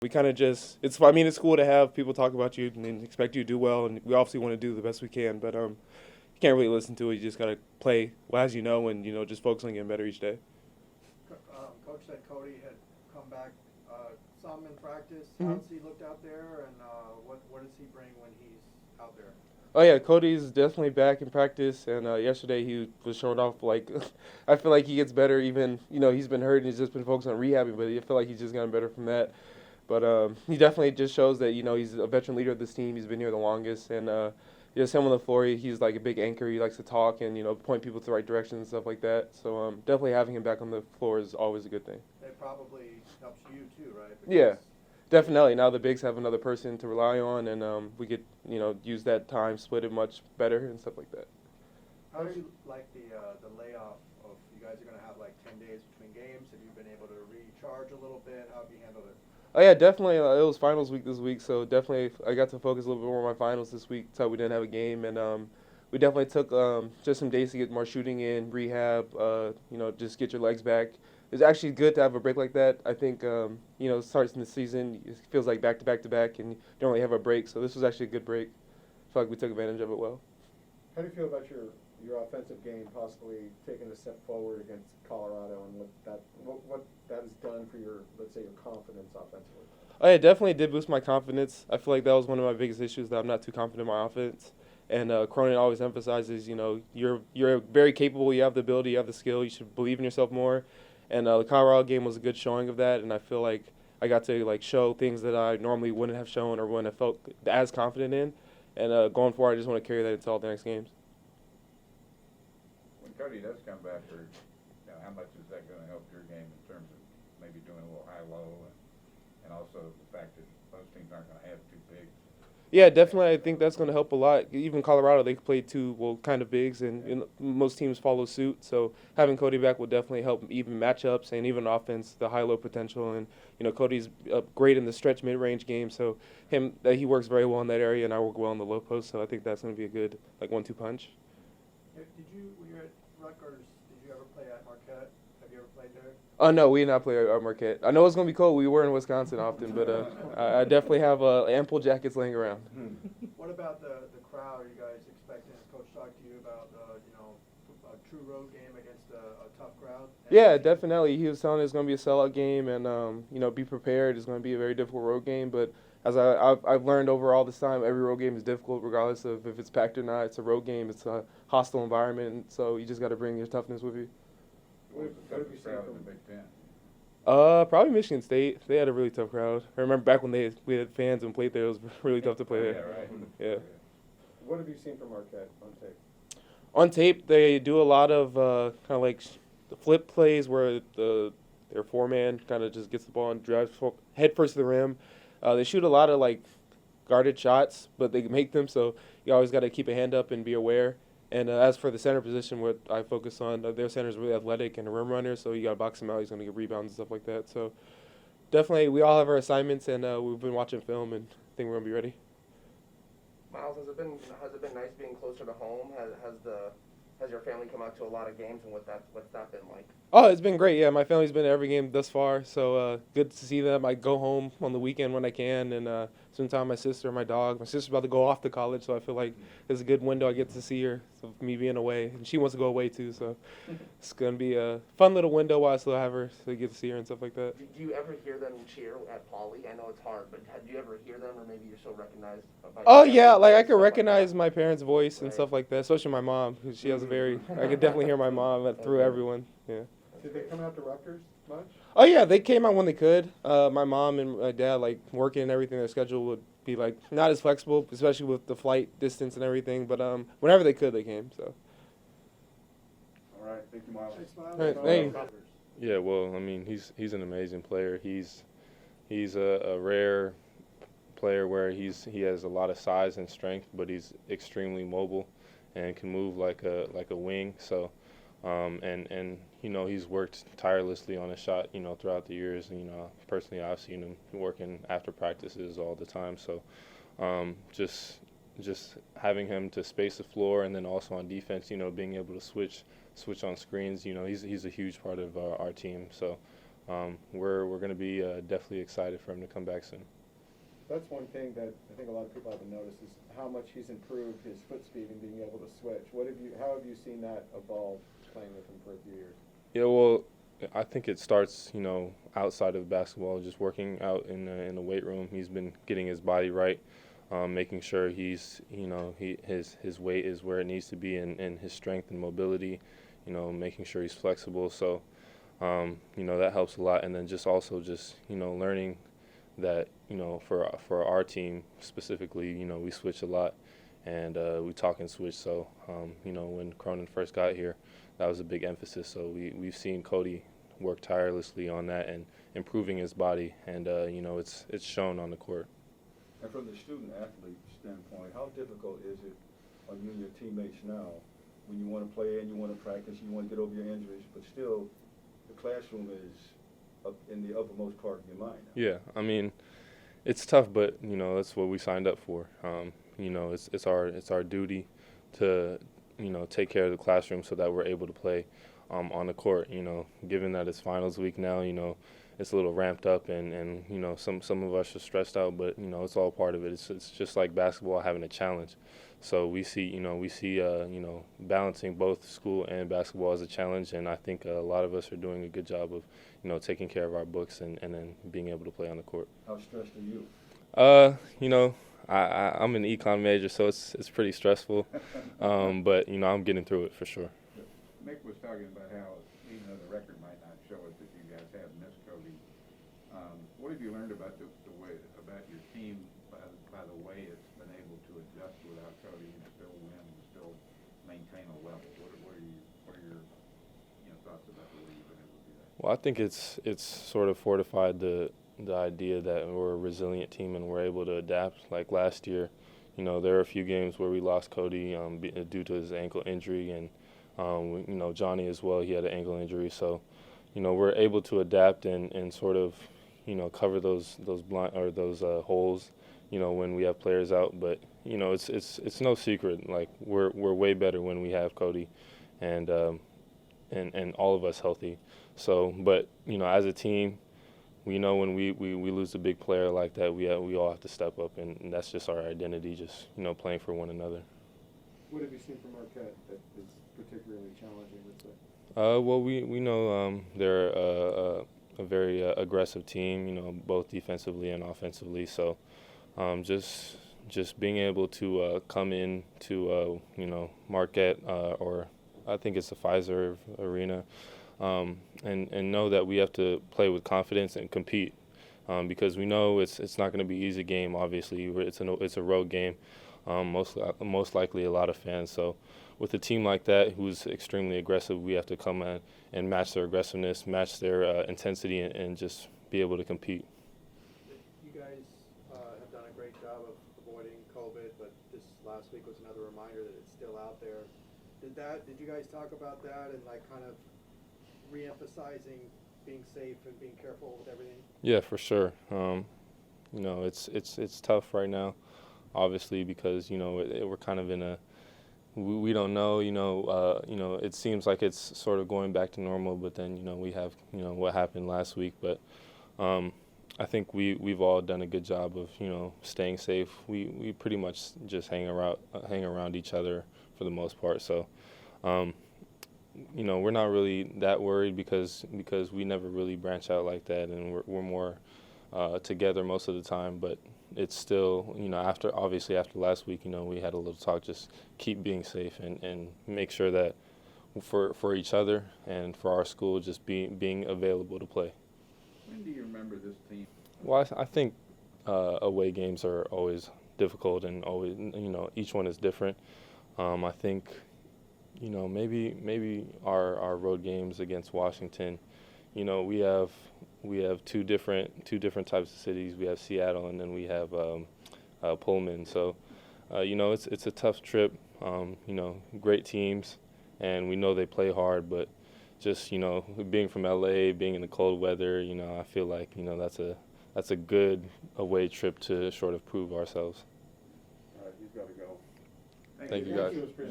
We kind of just, it's cool to have people talk about you and expect you to do well, and we obviously want to do the best we can, but you can't really listen to it. You just got to play well, as you know, and, just focus on getting better each day. Coach said Cody had come back some in practice. Mm-hmm. How's he looked out there, and what does he bring when he's out there? Oh yeah, Cody's definitely back in practice, and yesterday he was showing off. I feel like he gets better. Even he's been hurt and he's just been focused on rehabbing, but I feel like he's just gotten better from that. But he definitely just shows that he's a veteran leader of this team. He's been here the longest, and just him on the floor, he's like a big anchor. He likes to talk and point people to the right direction and stuff like that. So definitely having him back on the floor is always a good thing. It probably helps you too, right? Yeah. Definitely. Now the bigs have another person to rely on, and we could, use that time, split it much better and stuff like that. How do you like the layoff of you guys are going to have like 10 days between games? Have you been able to recharge a little bit? How have you handled it? Oh yeah, definitely. It was finals week this week, so definitely I got to focus a little bit more on my finals this week. So we didn't have a game, and we definitely took just some days to get more shooting in, rehab. Just get your legs back. It's actually good to have a break like that. I think starts in the season, it feels like back to back to back, and you don't really have a break. So this was actually a good break. I feel like we took advantage of it well. How do you feel about your offensive game possibly taking a step forward against Colorado, and what that has done for your, let's say, your confidence offensively? Oh yeah, definitely did boost my confidence. I feel like that was one of my biggest issues, that I'm not too confident in my offense. And Cronin always emphasizes, you're very capable, you have the ability, you have the skill, you should believe in yourself more. And the Colorado game was a good showing of that, and I feel like I got to show things that I normally wouldn't have shown or wouldn't have felt as confident in. And going forward, I just want to carry that into all the next games. When Cody does come back, how much is that going to help your game in terms of maybe doing a little high-low, and also the fact that most teams aren't going to have two bigs? Yeah, definitely. I think that's going to help a lot. Even Colorado, they played two, kind of bigs, and most teams follow suit. So having Cody back will definitely help even matchups and even offense, the high-low potential. And Cody's great in the stretch mid-range game, so he works very well in that area, and I work well in the low post. So I think that's going to be a good 1-2 punch. When you were at Rutgers, did you ever play at Marquette? Have you ever played there? Oh, no, we did not play at Marquette. I know it's going to be cold. We were in Wisconsin often, but I definitely have ample jackets laying around. What about the crowd? Are you guys expecting, has Coach talked to you about, a true road game against a tough crowd? Yeah, definitely. He was telling us it's going to be a sellout game, and, be prepared. It's going to be a very difficult road game, but as I've learned over all this time, every road game is difficult regardless of if it's packed or not. It's a road game. It's a hostile environment, and so you just got to bring your toughness with you. What was the toughest crowd in the Big Ten? Probably Michigan State. They had a really tough crowd. I remember back when we had fans and played there, it was really tough to play there. Yeah, right. Yeah. What have you seen from Marquette on tape? On tape, they do a lot of kind of like the flip plays where their four-man kind of just gets the ball and drives head first to the rim. They shoot a lot of guarded shots, but they make them, so you always got to keep a hand up and be aware. And as for the center position, what I focus on, their center is really athletic and a rim runner, so you got to box him out. He's going to get rebounds and stuff like that. So definitely, we all have our assignments, and we've been watching film, and I think we're going to be ready. Myles, has it been nice being closer to home? Has your family come out to a lot of games, and what's that been like? Oh, it's been great. Yeah, my family's been at every game thus far, so good to see them. I go home on the weekend when I can, and spend time with my sister and my dog. My sister's about to go off to college, so I feel like it's a good window I get to see her, so me being away. And she wants to go away too, so it's going to be a fun little window while I still have her, so I get to see her and stuff like that. Do you ever hear them cheer at Pauley? I know it's hard, but do you ever hear them, or maybe you're so recognized? Oh, yeah, I can recognize my parents' voice and stuff like that, especially my mom, because she has I can definitely hear my mom through everyone, yeah. Did they come out to Rutgers much? Oh, yeah, they came out when they could. My mom and my dad, working and everything, their schedule would be, not as flexible, especially with the flight distance and everything. But whenever they could, they came, so. All right, thank you, Myles. Thanks, Myles. All right, thank you. Yeah, well, he's an amazing player. He's a rare player where he has a lot of size and strength, but he's extremely mobile and can move like a wing. So, and he's worked tirelessly on his shot, throughout the years. Personally, I've seen him working after practices all the time. So, just having him to space the floor, and then also on defense, being able to switch on screens. He's a huge part of our team. So, we're going to be definitely excited for him to come back soon. That's one thing that I think a lot of people haven't noticed is how much he's improved his foot speed and being able to switch. How have you seen that evolve playing with him for a few years? Yeah, well, I think it starts, outside of basketball, just working out in the weight room. He's been getting his body right, making sure his weight is where it needs to be, and his strength and mobility, making sure he's flexible. So, that helps a lot. And then just learning that, for our team specifically, we switch a lot, and we talk and switch. So, when Cronin first got here, that was a big emphasis. So we've seen Cody work tirelessly on that and improving his body, and it's shown on the court. And from the student-athlete standpoint, how difficult is it on you and your teammates now when you want to play and you want to practice, you want to get over your injuries, but still the classroom is up in the uppermost part of your mind now? Yeah, I mean, it's tough, but that's what we signed up for. It's our duty to take care of the classroom so that we're able to play on the court. Given that it's finals week now, it's a little ramped up, and some of us are stressed out, but it's all part of it. It's just like basketball having a challenge. So we see balancing both school and basketball as a challenge, and I think a lot of us are doing a good job of taking care of our books and then being able to play on the court. How stressed are you? I'm an econ major, so it's pretty stressful, but I'm getting through it for sure. Mick was talking about how, even though the record might not show it, that you guys have missed Cody. What have you learned about about your team by the way it's been able to adjust without Cody and still win and still maintain a level? What are your thoughts about the way you've been able to do that? Well, I think it's sort of fortified the idea that we're a resilient team and we're able to adapt. Like last year, there are a few games where we lost Cody due to his ankle injury, and Johnny as well, he had an ankle injury. So, we're able to adapt and sort of, cover those holes, when we have players out. But, it's no secret. Like we're way better when we have Cody and all of us healthy. So, but, as a team, we know when we lose a big player like that, we all have to step up, and that's just our identity, just, playing for one another. What have you seen from Marquette that is particularly challenging, let's say? Well, we know they're a very aggressive team, both defensively and offensively. So just being able to come in to, Marquette, or I think it's the Fiserv Arena, and know that we have to play with confidence and compete, because we know it's not going to be an easy game. Obviously, it's a road game, most likely a lot of fans. So with a team like that who's extremely aggressive, we have to come in and match their aggressiveness, match their intensity, and just be able to compete. You guys have done a great job of avoiding COVID, but this last week was another reminder that it's still out there. Did you guys talk about that and kind of re-emphasizing being safe and being careful with everything? Yeah, for sure. It's tough right now, obviously, because we're kind of in a we don't know. It seems like it's sort of going back to normal, but then we have what happened last week. But I think we've all done a good job of staying safe. We pretty much just hang around each other for the most part. So. We're not really that worried because we never really branch out like that, and we're more together most of the time. But it's still, after last week, we had a little talk, just keep being safe and make sure that for each other and for our school, just being available to play. When do you remember this team? Well, I think away games are always difficult, and always, each one is different. I think. Maybe our road games against Washington, we have two different types of cities. We have Seattle, and then we have Pullman. So, it's a tough trip. Great teams, and we know they play hard. But just being from LA, being in the cold weather, I feel like that's a good away trip to sort of prove ourselves. All right, you've got to go. Thank you guys.